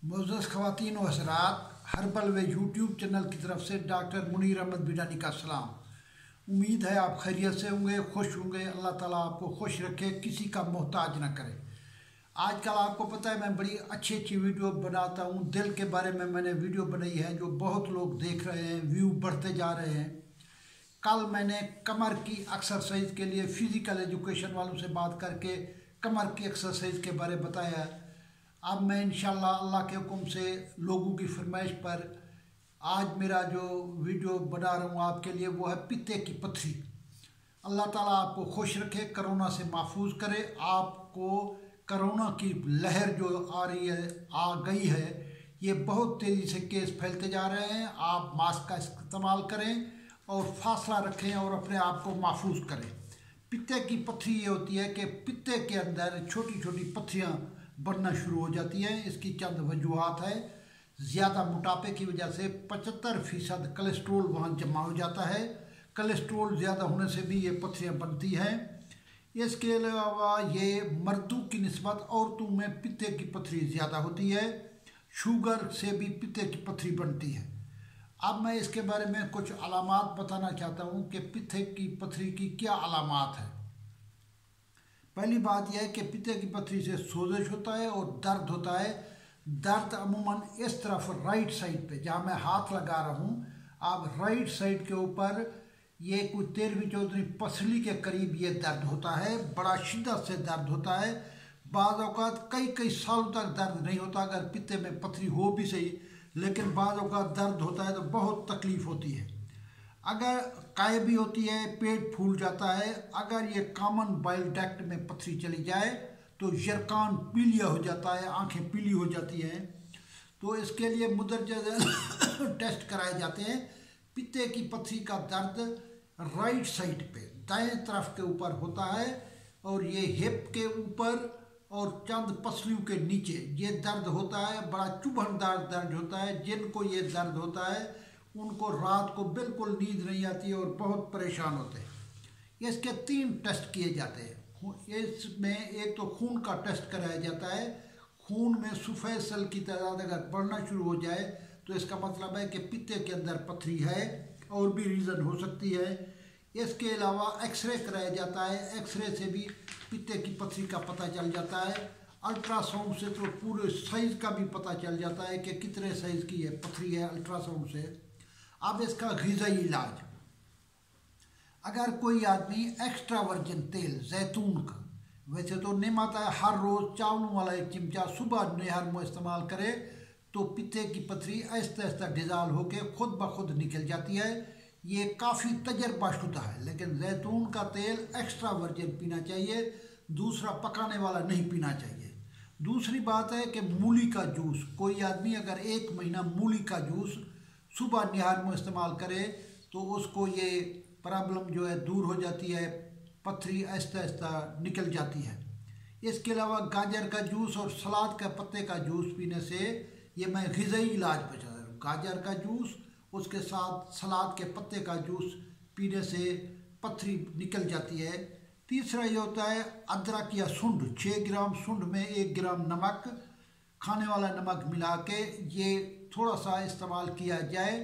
मोअज़्ज़ज़ ख़वातीन व हज़रात, हर्बल व यूट्यूब चैनल की तरफ से डॉक्टर मुनीर अहमद बिडानी का सलाम। उम्मीद है आप खैरियत से होंगे, खुश होंगे। अल्लाह ताला आपको खुश रखे, किसी का मोहताज ना करे। आजकल आपको पता है मैं बड़ी अच्छी अच्छी वीडियो बनाता हूँ। दिल के बारे में मैंने वीडियो बनाई है जो बहुत लोग देख रहे हैं, व्यू बढ़ते जा रहे हैं। कल मैंने कमर की एक्सरसाइज के लिए फ़िज़िकल एजुकेशन वालों से बात करके कमर की एक्सरसाइज के बारे में बताया। अब मैं इंशाल्लाह अल्लाह के हुक्म से लोगों की फरमाइश पर आज मेरा जो वीडियो बना रहा हूँ आपके लिए वो है पित्ते की पथरी। अल्लाह ताला आपको खुश रखे, कोरोना से महफूज करे। आपको कोरोना की लहर जो आ रही है, आ गई है, ये बहुत तेज़ी से केस फैलते जा रहे हैं। आप मास्क का इस्तेमाल करें और फासला रखें और अपने आप को महफूज करें। पित्ते की पथरी ये होती है कि पित्ते के अंदर छोटी छोटी पथरियाँ बनना शुरू हो जाती हैं। इसकी चंद वजूहात है। ज़्यादा मोटापे की वजह से 75% कोलेस्ट्रोल वहाँ जमा हो जाता है। कोलेस्ट्रोल ज़्यादा होने से भी ये पथरियाँ बनती हैं। इसके अलावा ये मर्दों की निस्बत औरतों में पित्ते की पथरी ज़्यादा होती है। शुगर से भी पित्ते की पथरी बनती है। अब मैं इसके बारे में कुछ अलामात बताना चाहता हूँ कि पित्ते की पथरी की क्या अलामात है। पहली बात यह है कि पित्ते की पथरी से सोजिश होता है और दर्द होता है। दर्द अमूमन इस तरफ राइट साइड पे जहाँ मैं हाथ लगा रहा हूँ, आप राइट साइड के ऊपर ये कोई 13वीं 14वीं पसली के करीब ये दर्द होता है। बड़ा शिद्दत से दर्द होता है। बाज़ औक़ात कई कई सालों तक दर्द नहीं होता अगर पित्ते में पथरी हो भी सही, लेकिन बाज़ औक़ात दर्द होता है तो बहुत तकलीफ़ होती है। अगर काय भी होती है, पेट फूल जाता है। अगर ये कॉमन बाइल डक्ट में पथरी चली जाए तो यरकान पीलिया हो जाता है, आंखें पीली हो जाती हैं। तो इसके लिए मुदर्रज टेस्ट कराए जाते हैं। पित्ते की पथरी का दर्द राइट साइड पे दाएं तरफ के ऊपर होता है और ये हिप के ऊपर और चंद पसलियों के नीचे ये दर्द होता है। बड़ा चुभनदार दर्द होता है। जिनको ये दर्द होता है उनको रात को बिल्कुल नींद नहीं आती है और बहुत परेशान होते हैं। इसके 3 टेस्ट किए जाते हैं। इसमें एक तो खून का टेस्ट कराया जाता है। खून में सफ़ेद सेल की तादाद अगर बढ़ना शुरू हो जाए तो इसका मतलब है कि पित्ते के अंदर पथरी है। और भी रीज़न हो सकती है। इसके अलावा एक्सरे कराया जाता है। एक्सरे से भी पित्ते की पथरी का पता चल जाता है। अल्ट्रासाउंड से तो पूरे साइज़ का भी पता चल जाता है कि कितने साइज़ की है पथरी है अल्ट्रासाउंड से। अब इसका ग़िज़ाई इलाज, अगर कोई आदमी एक्स्ट्रा वर्जिन तेल जैतून का, वैसे तो निम आता है, हर रोज़ चावलों वाला 1 चमचा सुबह नहर में इस्तेमाल करे तो पित्ते की पथरी आहिस्ता आहिस्ता डिज़ाल्व होकर खुद ब खुद निकल जाती है। ये काफ़ी तजर्बाशुदा है। लेकिन जैतून का तेल एक्स्ट्रा वर्जिन पीना चाहिए, दूसरा पकाने वाला नहीं पीना चाहिए। दूसरी बात है कि मूली का जूस, कोई आदमी अगर 1 महीना मूली का जूस सुबह निहार में इस्तेमाल करे तो उसको ये प्रॉब्लम जो है दूर हो जाती है, पथरी आहिस्ता आहिस्ता निकल जाती है। इसके अलावा गाजर का जूस और सलाद के पत्ते का जूस पीने से, ये मैं ग़िज़ाई इलाज बता रहा हूँ, गाजर का जूस उसके साथ सलाद के पत्ते का जूस पीने से पथरी निकल जाती है। तीसरा ये होता है अदरक या सुंड, 6 ग्राम सुंड में 1 ग्राम नमक, खाने वाला नमक मिला के ये थोड़ा सा इस्तेमाल किया जाए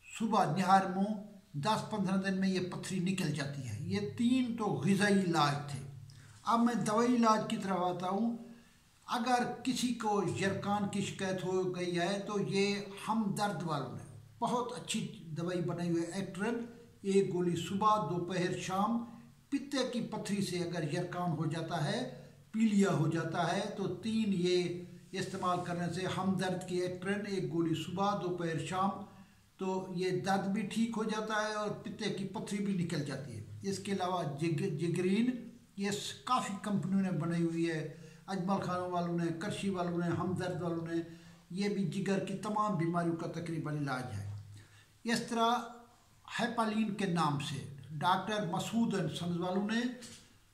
सुबह निहार मुँह, 10-15 दिन में ये पथरी निकल जाती है। ये 3 तो ग़िज़ाई इलाज थे। अब मैं दवाई इलाज की तरफ आता हूँ। अगर किसी को यरकान की शिकायत हो गई है तो ये हमदर्द वालों ने बहुत अच्छी दवाई बनाई हुई है, एक्ट्रेन, 1 गोली सुबह, दोपहर, शाम। पित्ते की पथरी से अगर यरकान हो जाता है, पीलिया हो जाता है तो 3 ये इस्तेमाल करने से हमदर्द की एक्ट्रेन 1 गोली सुबह, दोपहर, शाम, तो ये दर्द भी ठीक हो जाता है और पित्ते की पथरी भी निकल जाती है। इसके अलावा जिगरीन, ये काफ़ी कंपनियों ने बनाई हुई है, अजमल खानों वालों ने, करशी वालों ने, हमदर्द वालों ने, ये भी जिगर की तमाम बीमारियों का तकरीबन इलाज है। इस तरह हेपालिन के नाम से डॉक्टर मसूद सन्स वालों ने,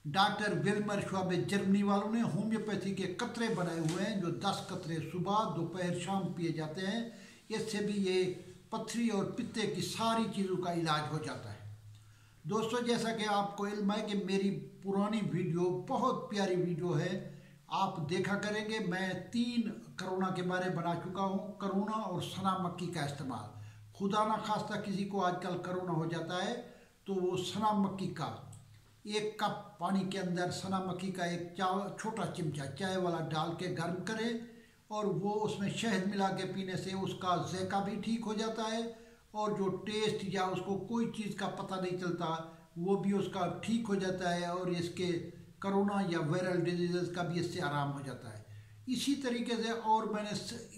डॉक्टर विल्मर श्वाबे जर्मनी वालों ने होम्योपैथी के कतरे बनाए हुए हैं जो 10 कतरे सुबह, दोपहर, शाम पिए जाते हैं। इससे भी ये पथरी और पित्ते की सारी चीज़ों का इलाज हो जाता है। दोस्तों, जैसा कि आपको इल्म है कि मेरी पुरानी वीडियो बहुत प्यारी वीडियो है, आप देखा करेंगे मैं 3 करोना के बारे में बना चुका हूँ। करोना और सना मक्की का इस्तेमाल, खुदा ना खास्ता किसी को आजकल करोना हो जाता है तो वो सना मक्की का 1 कप पानी के अंदर सना मक्की का एक छोटा चिमचा चाय वाला डाल के गर्म करें और वो उसमें शहद मिला के पीने से उसका ज़ैका भी ठीक हो जाता है और जो टेस्ट या उसको कोई चीज़ का पता नहीं चलता वो भी उसका ठीक हो जाता है और इसके करोना या वायरल डिजीज़ का भी इससे आराम हो जाता है। इसी तरीके से और मैंने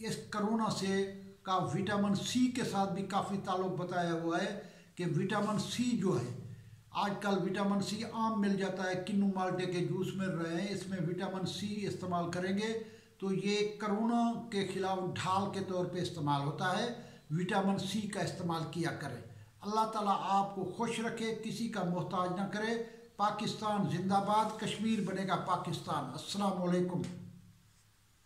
इस करोना से का विटामिन सी के साथ भी काफ़ी ताल्लुक़ बताया हुआ है कि विटामिन सी जो है आजकल विटामिन सी आम मिल जाता है, किन्नू माल्टे के जूस मिल रहे हैं, इसमें विटामिन सी इस्तेमाल करेंगे तो ये कोरोना के खिलाफ ढाल के तौर पे इस्तेमाल होता है। विटामिन सी का इस्तेमाल किया करें। अल्लाह ताला आपको खुश रखे, किसी का मोहताज ना करे। पाकिस्तान जिंदाबाद, कश्मीर बनेगा पाकिस्तान। अस्सलाम वालेकुम।